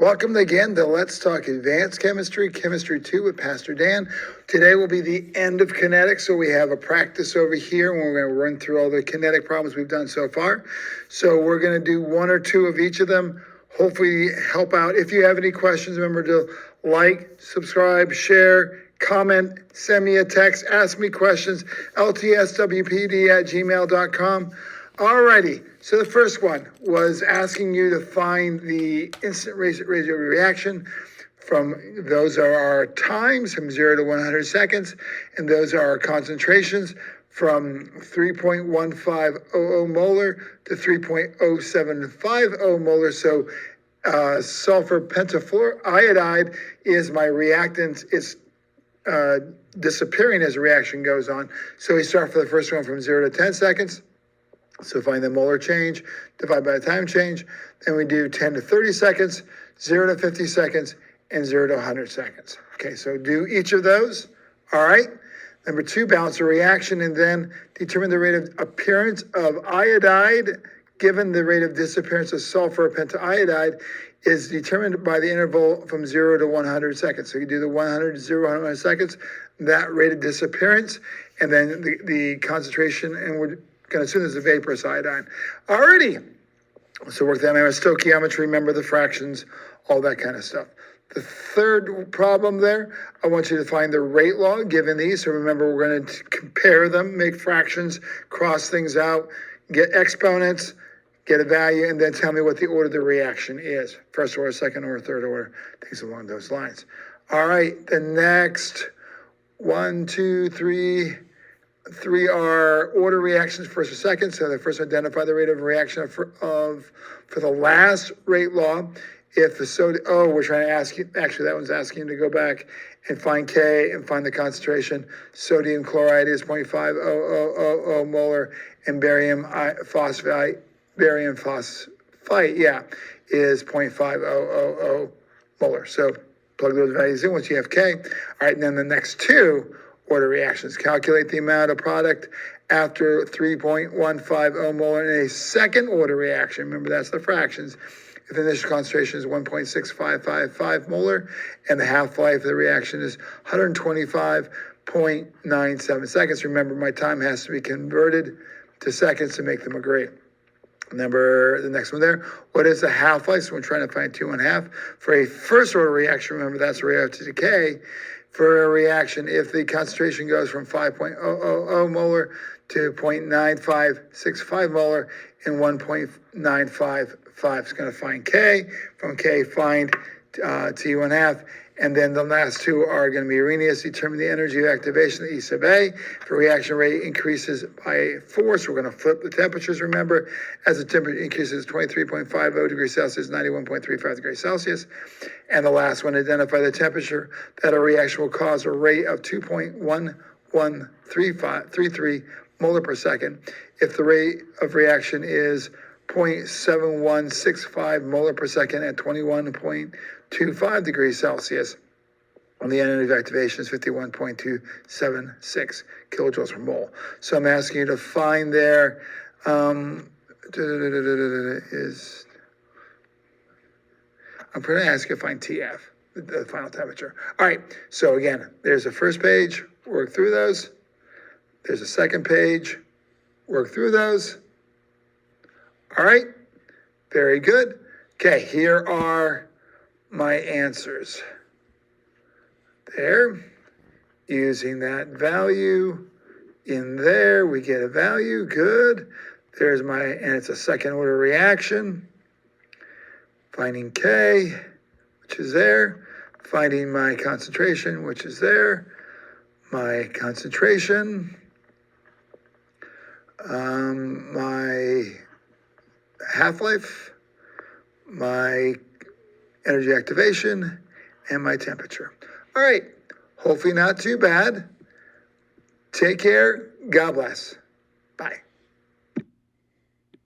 Welcome again to Let's Talk Advanced Chemistry, Chemistry 2 with Pastor Dan. Today will be the end of kinetics, so we have a practice over here, and we're going to run through all the kinetic problems we've done so far. So we're going to do one or two of each of them, hopefully help out. If you have any questions, remember to like, subscribe, share, comment, send me a text, ask me questions, ltswpd@gmail.com. Alrighty, so the first one was asking you to find the instant radio reaction from, those are our times from 0 to 100 seconds, and those are our concentrations from 3.1500 molar to 3.0750 molar. So sulfur pentafluoride is my reactant. It's disappearing as the reaction goes on. So we start for the first one from 0 to 10 seconds. So find the molar change, divide by the time change. Then we do 10 to 30 seconds, 0 to 50 seconds, and 0 to 100 seconds. Okay, so do each of those. All right. Number 2, balance the reaction and then determine the rate of appearance of iodide given the rate of disappearance of sulfur pentaiodide is determined by the interval from 0 to 100 seconds. So you do the 100 to 0, 100 seconds, that rate of disappearance, and then the concentration, and we're going to assume there's a vaporous iodine. Alrighty. So work that out. Stoichiometry, remember the fractions, all that kind of stuff. The third problem there, I want you to find the rate law given these. So remember, we're going to compare them, make fractions, cross things out, get exponents, get a value, and then tell me what the order of the reaction is. First order, second order, third order, things along those lines. All right, the next 1, 2, 3 are order reactions, first or second. So the first identify the rate of reaction for the last rate law. If the sodium, we're trying to ask you, actually that one's asking you to go back and find K and find the concentration. Sodium chloride is 0.5000 molar, and barium phosphite, is 0.5000 molar. So plug those values in once you have K. All right, and then the next two order reactions. Calculate the amount of product after 3.150 molar in a second order reaction. Remember, that's the fractions. If the initial concentration is 1.6555 molar and the half-life of the reaction is 125.97 seconds. Remember, my time has to be converted to seconds to make them agree. Number, the next one there, what is the half-life? So we're trying to find 2.5. For a first order reaction, remember that's a reactive decay. For a reaction, if the concentration goes from 5.000 molar to 0.9565 molar and 1.955, it's going to find K. From K, find T1/2. And then the last two are going to be Arrhenius, determine the energy of activation, the E sub A. If the reaction rate increases by 4, so we're going to flip the temperatures, remember, as the temperature increases 23.50 degrees Celsius, 91.35 degrees Celsius. And the last one, identify the temperature that a reaction will cause a rate of 2.1133 molar per second. If the rate of reaction is 0.7165 molar per second at 21.25 degrees Celsius, and the energy of activation is 51.276 kilojoules per mole. So I'm asking you to find there I'm going to ask you to find TF, the final temperature. All right, so again, there's the first page, work through those. There's a second page, work through those. All right, very good. Okay, here are my answers. There, using that value in there, we get a value, good. There's my, and it's a second order reaction. Finding K, which is there. Finding my concentration, which is there. My concentration. My half-life, my energy activation, and my temperature. All right, hopefully not too bad. Take care. God bless. Bye.